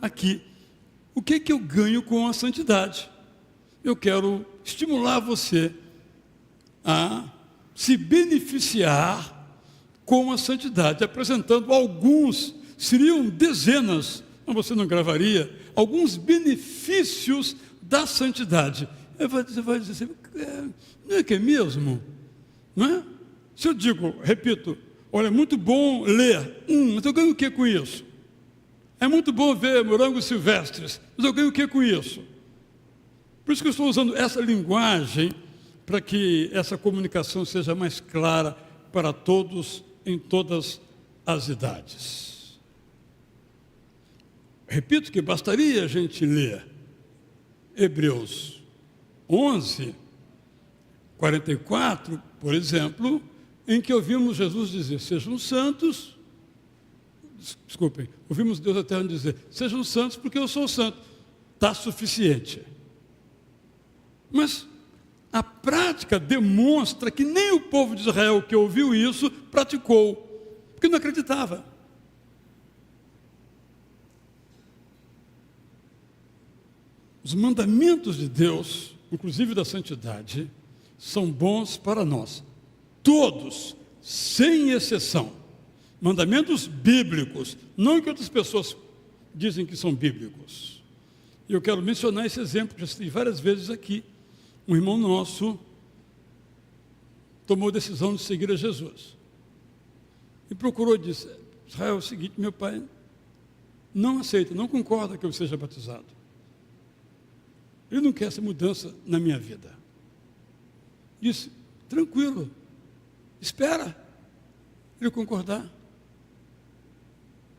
aqui, o que eu ganho com a santidade? Eu quero estimular você a se beneficiar com a santidade, apresentando alguns, seriam dezenas, mas você não gravaria, alguns benefícios da santidade. Você vai dizer assim, não é que é mesmo? Não é? Se eu digo, repito, olha, é muito bom ler, mas eu ganho o que com isso? É muito bom ver morangos silvestres, mas eu ganho o que com isso? Por isso que eu estou usando essa linguagem, para que essa comunicação seja mais clara para todos, em todas as idades. Repito que bastaria a gente ler Hebreus 11, 44, por exemplo, em que ouvimos Jesus dizer, sejam santos, desculpem, ouvimos Deus eterno dizer, sejam santos porque eu sou santo. Está suficiente. Mas a prática demonstra que nem o povo de Israel que ouviu isso praticou, porque não acreditava. Os mandamentos de Deus, inclusive da santidade, são bons para nós. Todos, sem exceção. Mandamentos bíblicos, não que outras pessoas dizem que são bíblicos. E eu quero mencionar esse exemplo, que já citei várias vezes aqui. Um irmão nosso tomou a decisão de seguir a Jesus. E procurou e disse, Israel, é o seguinte, meu pai não aceita, não concorda que eu seja batizado. Ele não quer essa mudança na minha vida. Disse, tranquilo, espera ele concordar.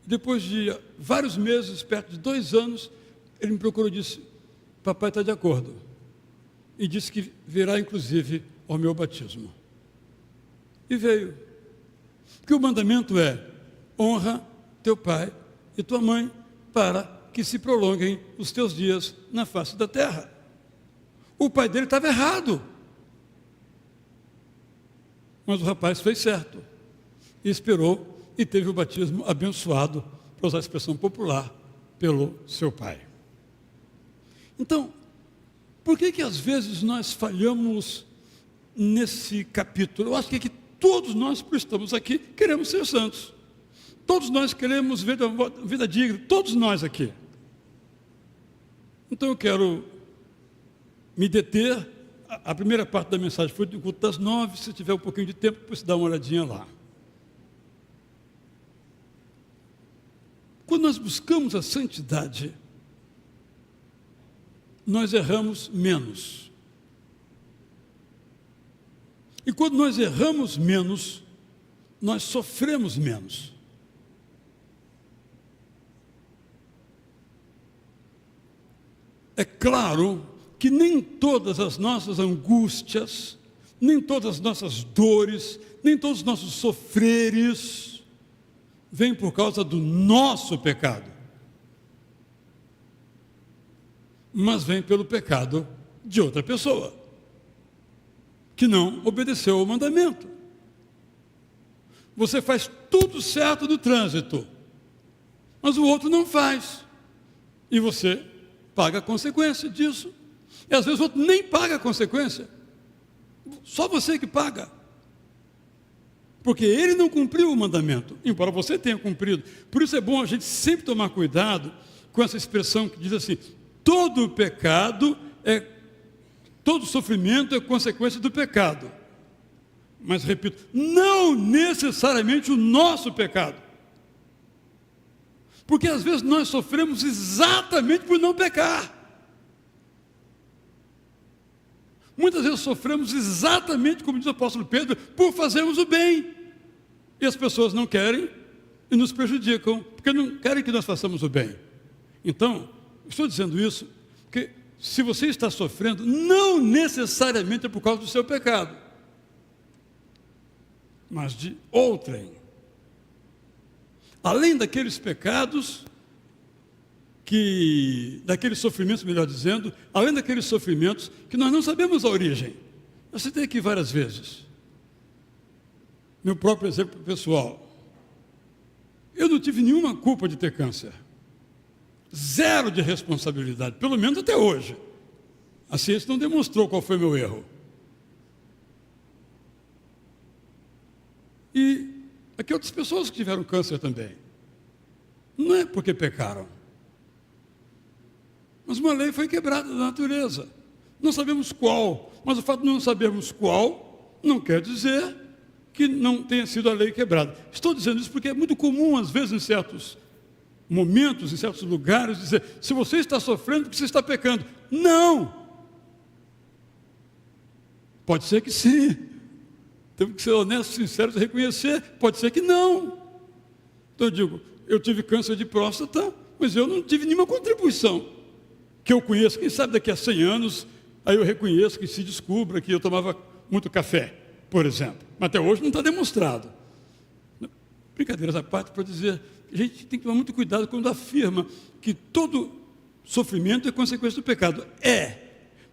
Depois de vários meses, perto de 2 anos, ele me procurou e disse, papai está de acordo. E disse que virá, inclusive, ao meu batismo. E veio. Porque o mandamento é, honra teu pai e tua mãe, para que se prolonguem os teus dias na face da terra. O pai dele estava errado. Mas o rapaz fez certo. E esperou e teve o batismo abençoado, para usar a expressão popular, pelo seu pai. Então, por que às vezes nós falhamos nesse capítulo? Eu acho que todos nós que estamos aqui queremos ser santos. Todos nós queremos ver uma vida digna, todos nós aqui. Então eu quero me deter. A primeira parte da mensagem foi do culto das 9, se tiver um pouquinho de tempo, você dá uma olhadinha lá. Quando nós buscamos a santidade, nós erramos menos. E quando nós erramos menos, nós sofremos menos. É claro que nem todas as nossas angústias, nem todas as nossas dores, nem todos os nossos sofreres vêm por causa do nosso pecado. Mas vem pelo pecado de outra pessoa, que não obedeceu ao mandamento. Você faz tudo certo no trânsito, mas o outro não faz, e você paga a consequência disso. E às vezes o outro nem paga a consequência, só você que paga, porque ele não cumpriu o mandamento, embora você tenha cumprido. Por isso é bom a gente sempre tomar cuidado com essa expressão que diz assim, todo pecado todo sofrimento é consequência do pecado. Mas repito, não necessariamente o nosso pecado. Porque às vezes nós sofremos exatamente por não pecar. Muitas vezes sofremos exatamente, como diz o apóstolo Pedro, por fazermos o bem. E as pessoas não querem e nos prejudicam, porque não querem que nós façamos o bem. Então, estou dizendo isso, porque se você está sofrendo, não necessariamente é por causa do seu pecado, mas de outrem. Além daqueles pecados, daqueles sofrimentos, melhor dizendo, além daqueles sofrimentos que nós não sabemos a origem. Eu citei aqui várias vezes. Meu próprio exemplo pessoal. Eu não tive nenhuma culpa de ter câncer. Zero de responsabilidade, pelo menos até hoje. A ciência não demonstrou qual foi meu erro. E aqui outras pessoas que tiveram câncer também. Não é porque pecaram. Mas uma lei foi quebrada da natureza. Não sabemos qual, mas o fato de não sabermos qual não quer dizer que não tenha sido a lei quebrada. Estou dizendo isso porque é muito comum, às vezes, em certos momentos, em certos lugares, dizer: se você está sofrendo, porque você está pecando. Não! Pode ser que sim. Temos que ser honestos, sinceros e reconhecer. Pode ser que não. Então eu digo, eu tive câncer de próstata, mas eu não tive nenhuma contribuição que eu conheço. Quem sabe daqui a 100 anos, aí eu reconheço que se descubra que eu tomava muito café, por exemplo. Mas até hoje não está demonstrado. Brincadeiras à parte, para dizer, a gente tem que tomar muito cuidado quando afirma que todo sofrimento é consequência do pecado. É,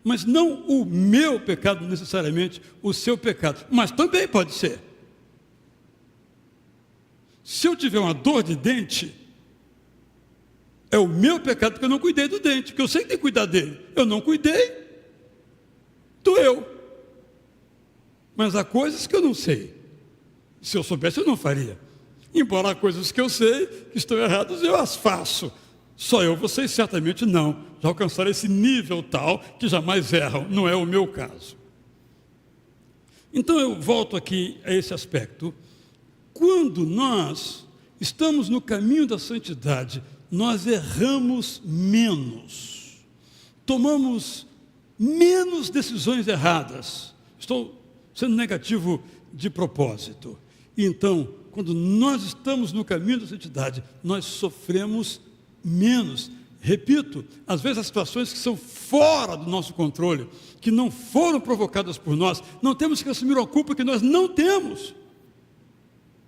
mas não o meu pecado necessariamente, o seu pecado. Mas também pode ser. Se eu tiver uma dor de dente, é o meu pecado porque eu não cuidei do dente, porque eu sei que tem que cuidar dele. Eu não cuidei, doeu. Mas há coisas que eu não sei. Se eu soubesse, eu não faria. Embora há coisas que eu sei que estão erradas, eu as faço. Só eu, vocês certamente não. Já alcançaram esse nível tal que jamais erram. Não é o meu caso. Então eu volto aqui a esse aspecto. Quando nós estamos no caminho da santidade, nós erramos menos. Tomamos menos decisões erradas. Estou sendo negativo de propósito. Então, quando nós estamos no caminho da santidade, nós sofremos menos. Repito, às vezes as situações que são fora do nosso controle, que não foram provocadas por nós, não temos que assumir a culpa que nós não temos.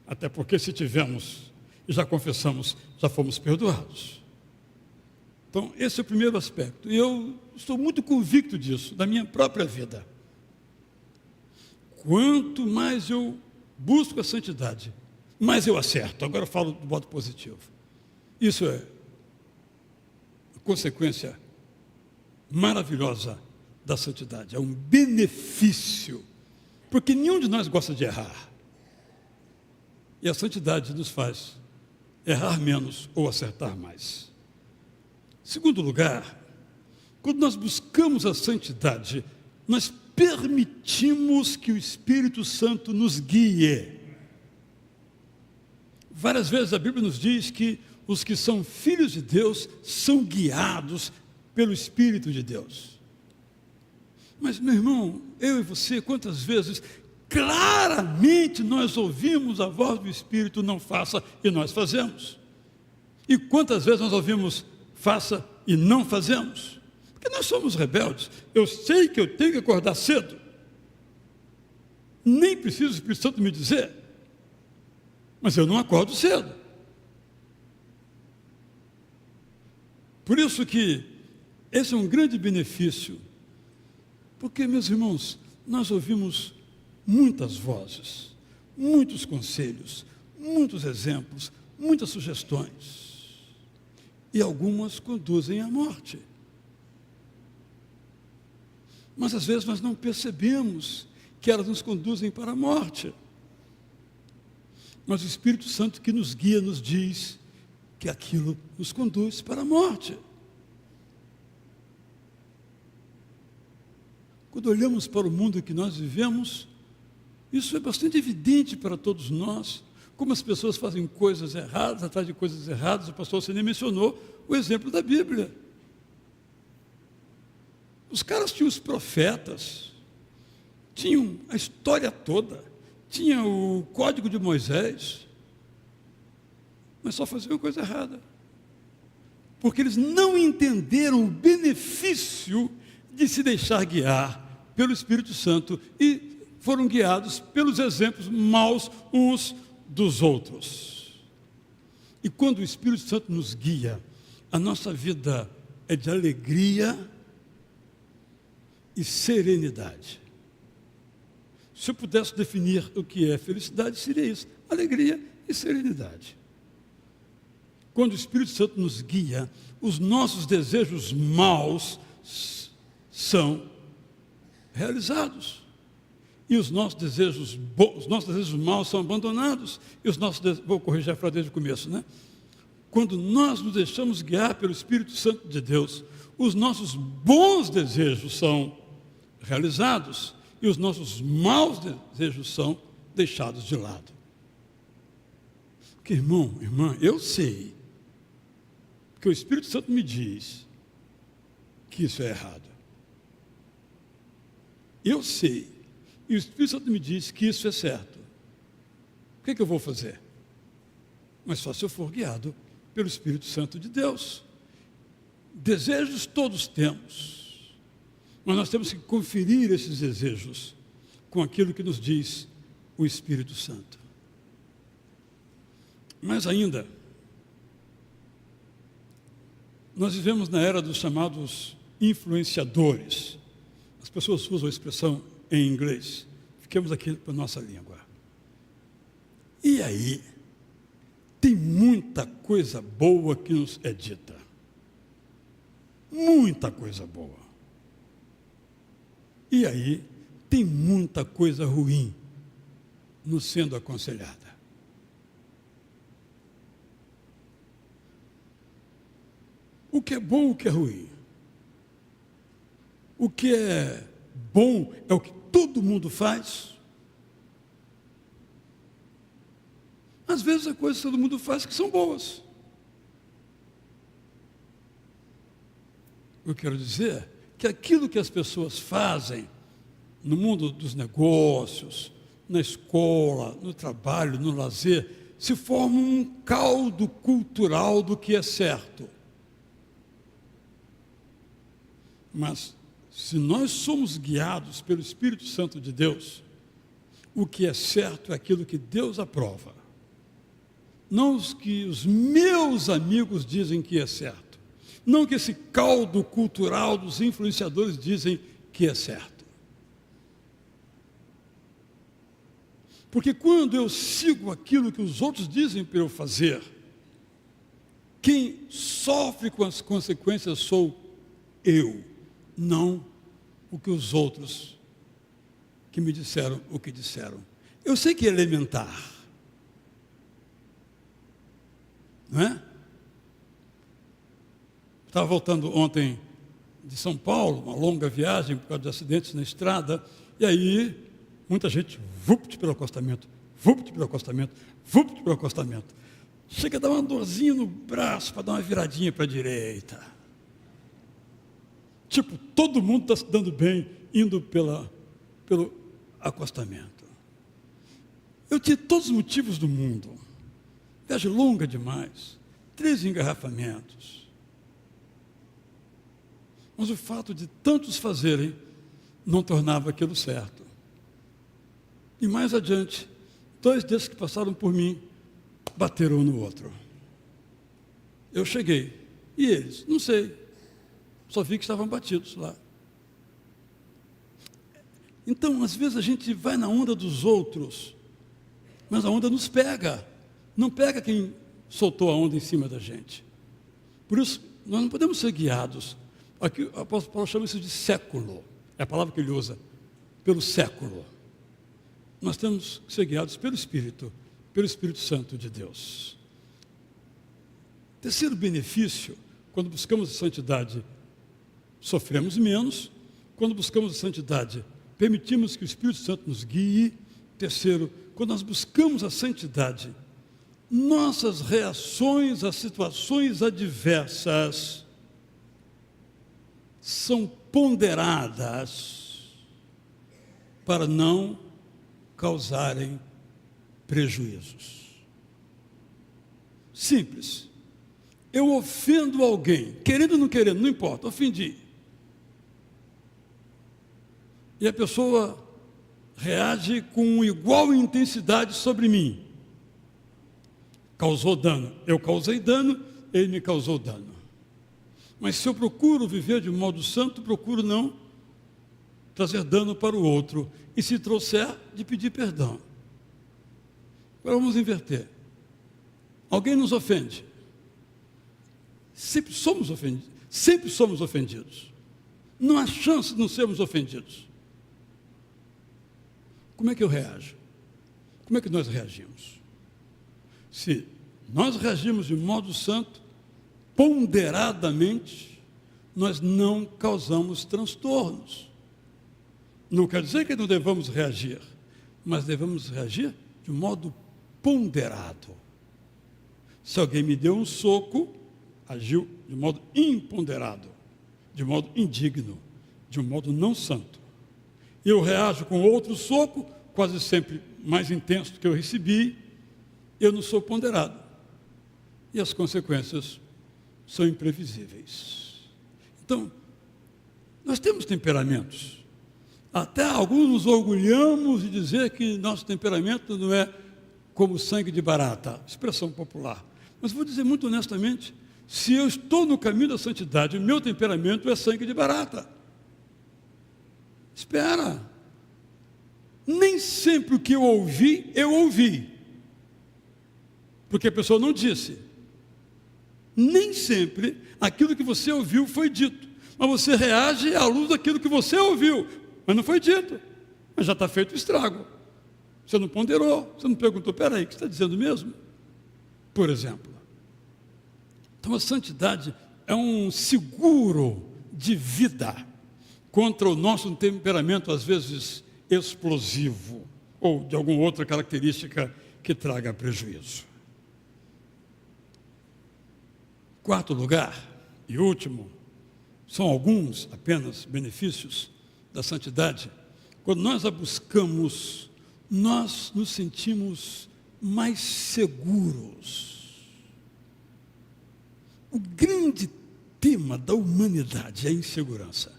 Até porque se tivemos e já confessamos, já fomos perdoados. Então, esse é o primeiro aspecto. E eu estou muito convicto disso, da minha própria vida. Quanto mais eu busco a santidade, mais eu acerto. Agora eu falo do modo positivo. Isso é a consequência maravilhosa da santidade. É um benefício. Porque nenhum de nós gosta de errar. E a santidade nos faz errar menos ou acertar mais. Segundo lugar, quando nós buscamos a santidade, nós permitimos que o Espírito Santo nos guie. Várias vezes a Bíblia nos diz que os que são filhos de Deus são guiados pelo Espírito de Deus. Mas, meu irmão, eu e você, quantas vezes claramente nós ouvimos a voz do Espírito, não faça, e nós fazemos. E quantas vezes nós ouvimos, faça, e não fazemos. Porque nós somos rebeldes. Eu sei que eu tenho que acordar cedo. Nem preciso o Espírito Santo me dizer. Mas eu não acordo cedo. Por isso que esse é um grande benefício. Porque, meus irmãos, nós ouvimos muitas vozes, muitos conselhos, muitos exemplos, muitas sugestões. E algumas conduzem à morte. Mas às vezes nós não percebemos que elas nos conduzem para a morte. Mas o Espírito Santo que nos guia nos diz que aquilo nos conduz para a morte. Quando olhamos para o mundo que nós vivemos, isso é bastante evidente para todos nós, como as pessoas fazem coisas erradas, atrás de coisas erradas. O pastor Cine mencionou o exemplo da Bíblia. Os caras tinham os profetas, tinham a história toda, tinham o código de Moisés, mas só faziam coisa errada. Porque eles não entenderam o benefício de se deixar guiar pelo Espírito Santo e foram guiados pelos exemplos maus uns dos outros. E quando o Espírito Santo nos guia, a nossa vida é de alegria e serenidade. Se eu pudesse definir o que é felicidade, seria isso: alegria e serenidade. quando o Espírito Santo nos guia, os nossos desejos maus são realizados. E os nossos desejos maus são abandonados. Vou corrigir a frase desde o começo, né? Quando nós nos deixamos guiar pelo Espírito Santo de Deus, os nossos bons desejos são realizados e os nossos maus desejos são deixados de lado. Porque, irmão, irmã, eu sei que o Espírito Santo me diz que isso é errado. Eu sei, e o Espírito Santo me diz que isso é certo. O que eu vou fazer? Mas só se eu for guiado pelo Espírito Santo de Deus. Desejos todos temos, mas nós temos que conferir esses desejos com aquilo que nos diz o Espírito Santo. Mas ainda, nós vivemos na era dos chamados influenciadores. As pessoas usam a expressão em inglês. Fiquemos aqui para a nossa língua. E aí, tem muita coisa boa que nos é dita. Muita coisa boa. E aí, tem muita coisa ruim nos sendo aconselhada. O que é bom, o que é ruim? O que é bom é o que todo mundo faz. Às vezes há coisas que todo mundo faz que são boas. Eu quero dizer que aquilo que as pessoas fazem no mundo dos negócios, na escola, no trabalho, no lazer, se forma um caldo cultural do que é certo. Mas, se nós somos guiados pelo Espírito Santo de Deus, o que é certo é aquilo que Deus aprova. Não os que os meus amigos dizem que é certo. Não que esse caldo cultural dos influenciadores dizem que é certo. Porque quando eu sigo aquilo que os outros dizem para eu fazer, quem sofre com as consequências sou eu, não o que os outros que me disseram o que disseram. Eu sei que é elementar, não é? Estava voltando ontem de São Paulo, uma longa viagem por causa de acidentes na estrada, e aí muita gente, vupt pelo acostamento, vupt pelo acostamento, vupt pelo acostamento. Chega a dar uma dorzinha no braço para dar uma viradinha para a direita. Tipo, todo mundo está se dando bem indo pelo acostamento. Eu tinha todos os motivos do mundo. Viagem longa demais, 3 engarrafamentos. Mas o fato de tantos fazerem não tornava aquilo certo. E mais adiante, 2 desses que passaram por mim bateram um no outro. Eu cheguei. E eles? Não sei. Só vi que estavam batidos lá. Então, às vezes a gente vai na onda dos outros, mas a onda nos pega. Não pega quem soltou a onda em cima da gente. Por isso, nós não podemos ser guiados. Aqui o apóstolo Paulo chama isso de século. É a palavra que ele usa. Pelo século. Nós temos que ser guiados pelo Espírito Santo de Deus. Terceiro benefício, quando buscamos a santidade, sofremos menos. Quando buscamos a santidade, permitimos que o Espírito Santo nos guie. Terceiro, quando nós buscamos a santidade, nossas reações a situações adversas são ponderadas para não causarem prejuízos. Simples. Eu ofendo alguém, querendo ou não querendo, não importa, ofendi. E a pessoa reage com igual intensidade sobre mim. Causou dano. Eu causei dano, ele me causou dano. Mas se eu procuro viver de um modo santo, procuro não trazer dano para o outro. E se trouxer, de pedir perdão. Agora vamos inverter. Alguém nos ofende. Sempre somos ofendidos. Sempre somos ofendidos. Não há chance de não sermos ofendidos. Como é que eu reajo? Como é que nós reagimos? Se nós reagimos de modo santo, ponderadamente, nós não causamos transtornos. Não quer dizer que não devamos reagir, mas devemos reagir de modo ponderado. Se alguém me deu um soco, agiu de modo imponderado, de modo indigno, de um modo não santo. Eu reajo com outro soco, quase sempre mais intenso do que eu recebi, eu não sou ponderado. E as consequências são imprevisíveis. Então, nós temos temperamentos. Até alguns nos orgulhamos de dizer que nosso temperamento não é como sangue de barata, expressão popular. Mas vou dizer muito honestamente, se eu estou no caminho da santidade, o meu temperamento é sangue de barata. Espera. Nem sempre o que eu ouvi. Porque a pessoa não disse. Nem sempre aquilo que você ouviu foi dito. Mas você reage à luz daquilo que você ouviu. Mas não foi dito. Mas já está feito o estrago. Você não ponderou, você não perguntou, peraí, o que você está dizendo mesmo? Por exemplo. Então a santidade é um seguro de vida contra o nosso temperamento, às vezes, explosivo, ou de alguma outra característica que traga prejuízo. Quarto lugar, e último, são alguns apenas benefícios da santidade. Quando nós a buscamos, nós nos sentimos mais seguros. O grande tema da humanidade é a insegurança.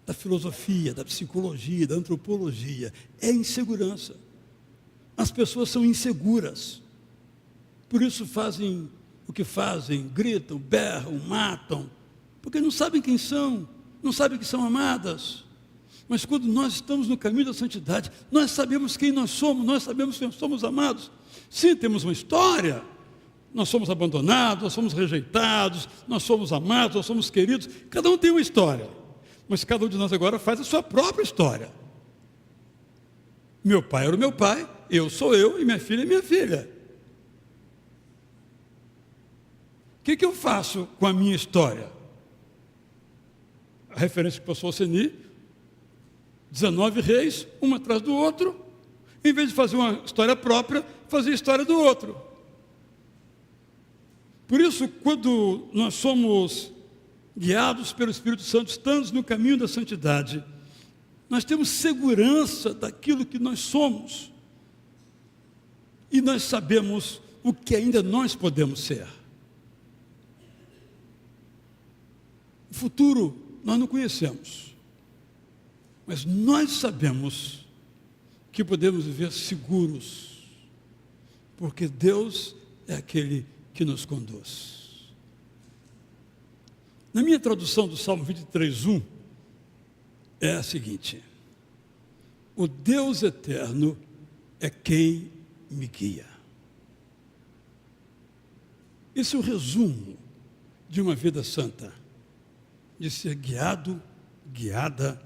Da filosofia, da psicologia, da antropologia, é a insegurança. As pessoas são inseguras. Por isso fazem o que fazem, gritam, berram, matam, porque não sabem quem são, não sabem que são amadas. Mas quando nós estamos no caminho da santidade, nós sabemos quem nós somos, nós sabemos que nós somos amados. Sim, temos uma história, nós somos abandonados, nós somos rejeitados, nós somos amados, nós somos queridos, cada um tem uma história, mas cada um de nós agora faz a sua própria história. Meu pai era o meu pai, eu sou eu e minha filha é minha filha. O que eu faço com a minha história? A referência que passou o Seni, 19 reis, um atrás do outro, em vez de fazer uma história própria, fazer a história do outro. Por isso, quando nós somos guiados pelo Espírito Santo, estamos no caminho da santidade, nós temos segurança daquilo que nós somos. E nós sabemos o que ainda nós podemos ser. O futuro nós não conhecemos, mas nós sabemos que podemos viver seguros, porque Deus é aquele que nos conduz. Na minha tradução do Salmo 23:1 é a seguinte: o Deus eterno é quem me guia. Esse é o resumo de uma vida santa, de ser guiado, guiada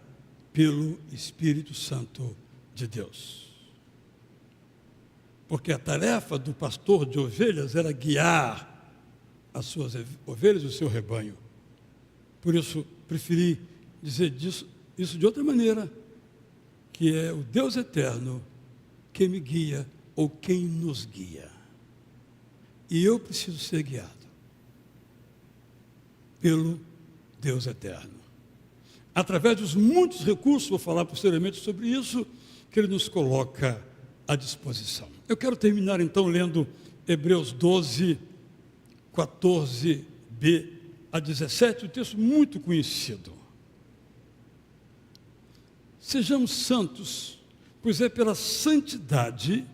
pelo Espírito Santo de Deus. Porque a tarefa do pastor de ovelhas era guiar as suas ovelhas e o seu rebanho. Por isso, preferi dizer isso de outra maneira, que é o Deus eterno quem me guia ou quem nos guia. E eu preciso ser guiado pelo Deus eterno. Através dos muitos recursos, vou falar posteriormente sobre isso, que Ele nos coloca à disposição. Eu quero terminar então lendo Hebreus 12, 14b a 17, um texto muito conhecido. Sejamos santos, pois é pela santidade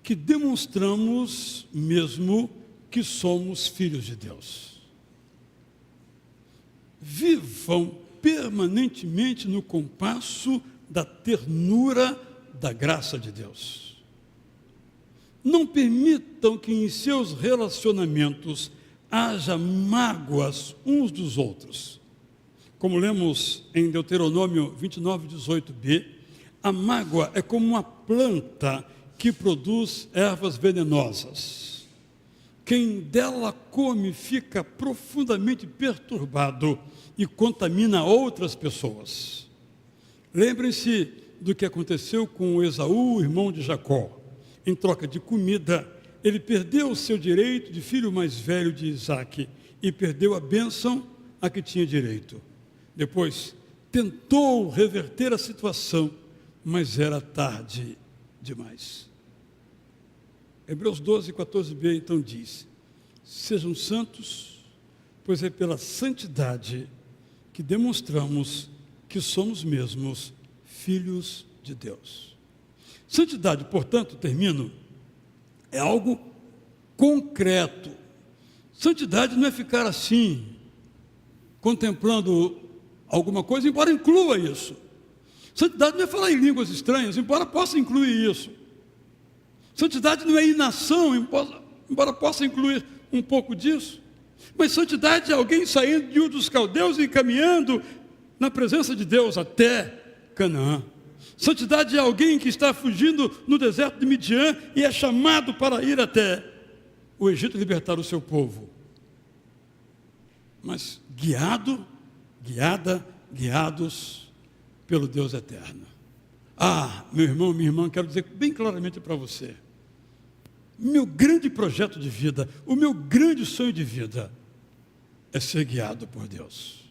que demonstramos mesmo que somos filhos de Deus. Vivam permanentemente no compasso da ternura da graça de Deus. Não permitam que em seus relacionamentos haja mágoas uns dos outros. Como lemos em Deuteronômio 29, 18b, a mágoa é como uma planta que produz ervas venenosas. Quem dela come fica profundamente perturbado e contamina outras pessoas. Lembrem-se do que aconteceu com Esaú, irmão de Jacó. Em troca de comida, ele perdeu o seu direito de filho mais velho de Isaque e perdeu a bênção a que tinha direito. Depois, tentou reverter a situação, mas era tarde demais. Hebreus 12, 14b, então diz: sejam santos, pois é pela santidade que demonstramos que somos mesmos filhos de Deus. Santidade, portanto, termino, é algo concreto. Santidade não é ficar assim, contemplando alguma coisa, embora inclua isso. Santidade não é falar em línguas estranhas, embora possa incluir isso. Santidade não é inação, embora possa incluir um pouco disso. Mas santidade é alguém saindo de Ur dos Caldeus e caminhando na presença de Deus até Canaã. Santidade é alguém que está fugindo no deserto de Midian e é chamado para ir até o Egito libertar o seu povo. Mas guiados pelo Deus eterno. Meu irmão, minha irmã, quero dizer bem claramente para você, meu grande projeto de vida, o meu grande sonho de vida é ser guiado por Deus.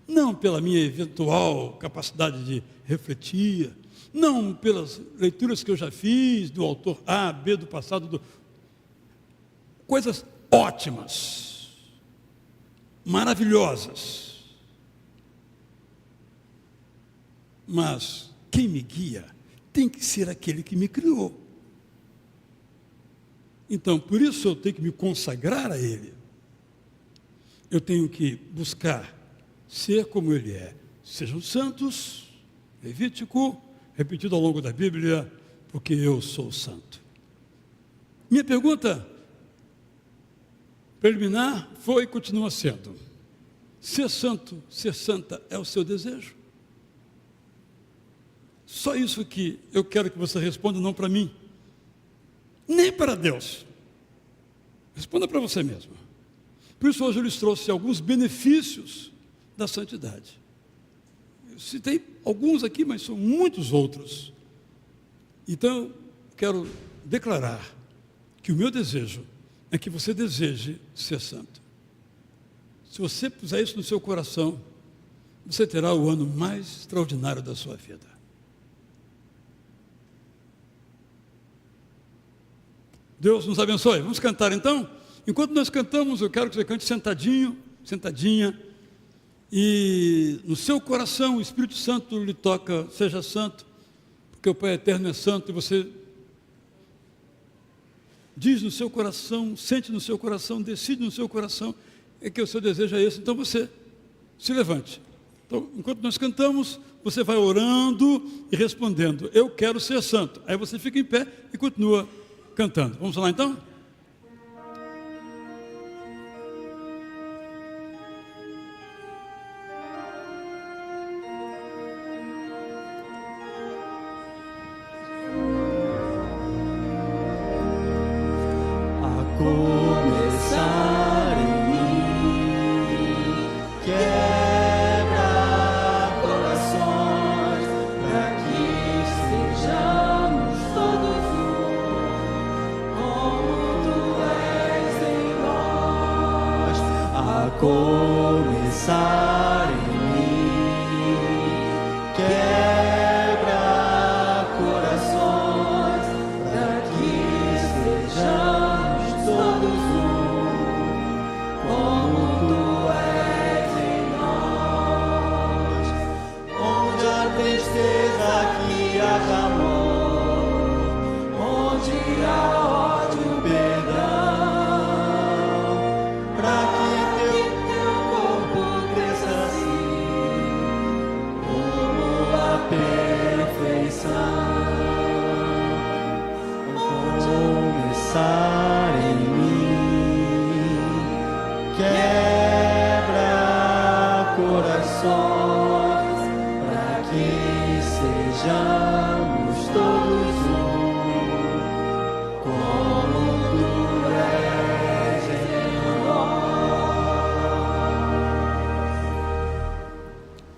Não pela minha eventual capacidade de refletir, não pelas leituras que eu já fiz do autor A, B do passado, coisas ótimas, maravilhosas. Mas quem me guia tem que ser aquele que me criou. Então, por isso eu tenho que me consagrar a Ele. Eu tenho que buscar ser como Ele é. Sejam santos, Levítico, repetido ao longo da Bíblia, porque eu sou santo. Minha pergunta preliminar foi e continua sendo: ser santo, ser santa é o seu desejo? Só isso que eu quero que você responda, não para mim, nem para Deus. Responda para você mesmo. Por isso hoje eu lhes trouxe alguns benefícios da santidade. Eu citei alguns aqui, mas são muitos outros. Então, eu quero declarar que o meu desejo é que você deseje ser santo. Se você puser isso no seu coração, você terá o ano mais extraordinário da sua vida. Deus nos abençoe. Vamos cantar então? Enquanto nós cantamos, eu quero que você cante sentadinho, sentadinha. E no seu coração o Espírito Santo lhe toca: seja santo, porque o Pai Eterno é santo. E você diz no seu coração, sente no seu coração, decide no seu coração, é que o seu desejo é esse. Então você se levante. Então, enquanto nós cantamos, você vai orando e respondendo: eu quero ser santo. Aí você fica em pé e continua cantando. Vamos lá então? Começar em mim, quebra corações, para que sejamos todos um, como Tu és em nós. Onde a tristeza, aqui haja amor, onde há ódio, perdão, para que Teu corpo cresça assim.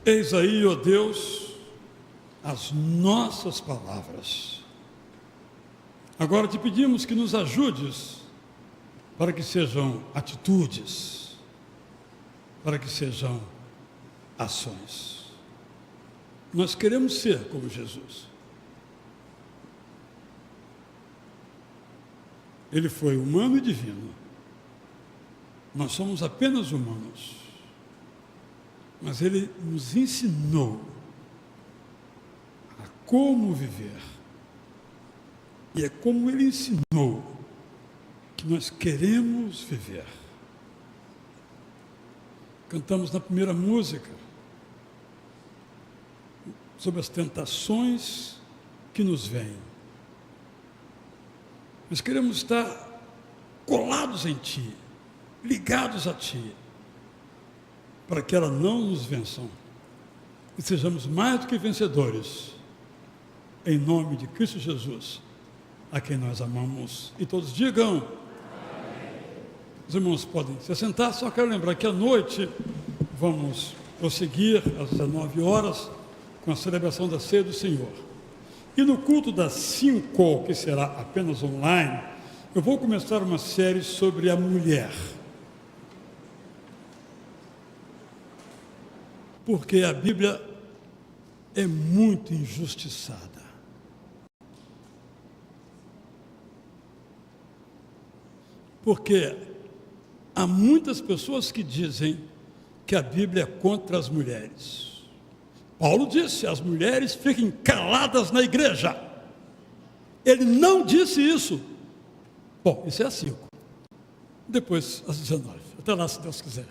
Eis aí, ó Deus, as nossas palavras. Agora te pedimos que nos ajudes para que sejam atitudes, para que sejam ações. Nós queremos ser como Jesus. Ele foi humano e divino. Nós somos apenas humanos. Mas ele nos ensinou a como viver. E é como ele ensinou que nós queremos viver. Cantamos na primeira música sobre as tentações que nos vêm. Nós queremos estar colados em Ti, ligados a Ti, para que elas não nos vençam e sejamos mais do que vencedores, em nome de Cristo Jesus, a quem nós amamos. E todos digam: amém. Os irmãos podem se assentar, só quero lembrar que à noite vamos prosseguir às 19 horas com a celebração da Ceia do Senhor. E no culto das 5, que será apenas online, eu vou começar uma série sobre a mulher. Porque a Bíblia é muito injustiçada. Porque há muitas pessoas que dizem que a Bíblia é contra as mulheres. Paulo disse: as mulheres fiquem caladas na igreja. Ele não disse isso. Bom, isso é às 5. Depois, às 19. Até lá, se Deus quiser.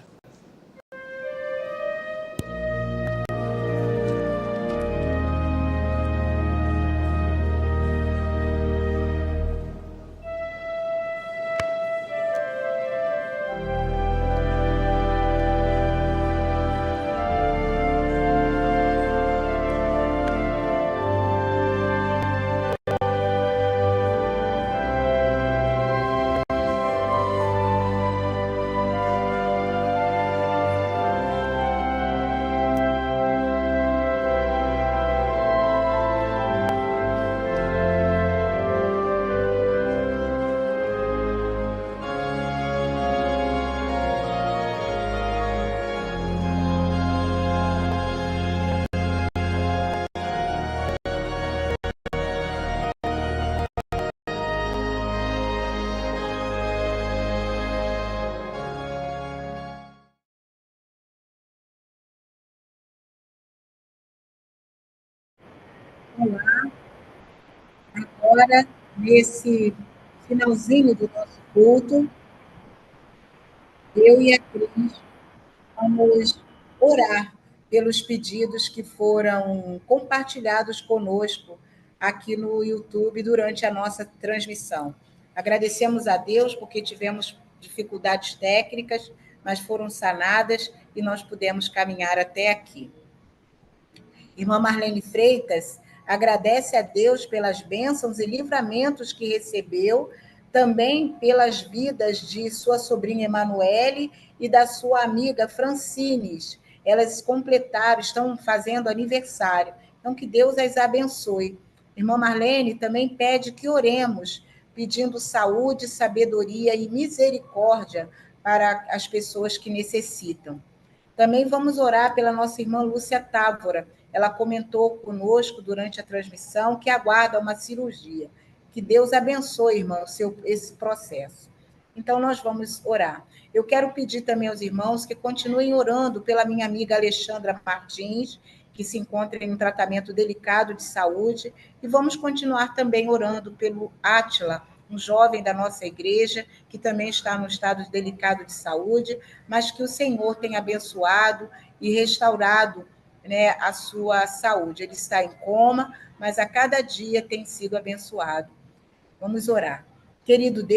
Olá, agora, nesse finalzinho do nosso culto, eu e a Cris vamos orar pelos pedidos que foram compartilhados conosco aqui no YouTube durante a nossa transmissão. Agradecemos a Deus porque tivemos dificuldades técnicas, mas foram sanadas e nós pudemos caminhar até aqui. Irmã Marlene Freitas agradece a Deus pelas bênçãos e livramentos que recebeu, também pelas vidas de sua sobrinha Emanuele e da sua amiga Francines. Elas completaram, estão fazendo aniversário. Então, que Deus as abençoe. Irmã Marlene também pede que oremos, pedindo saúde, sabedoria e misericórdia para as pessoas que necessitam. Também vamos orar pela nossa irmã Lúcia Távora. Ela comentou conosco durante a transmissão que aguarda uma cirurgia. Que Deus abençoe, irmão, esse processo. Então, nós vamos orar. Eu quero pedir também aos irmãos que continuem orando pela minha amiga Alexandra Martins, que se encontra em um tratamento delicado de saúde, e vamos continuar também orando pelo Átila, um jovem da nossa igreja, que também está num estado delicado de saúde, mas que o Senhor tem abençoado e restaurado, né, a sua saúde. Ele está em coma, mas a cada dia tem sido abençoado. Vamos orar. Querido Deus,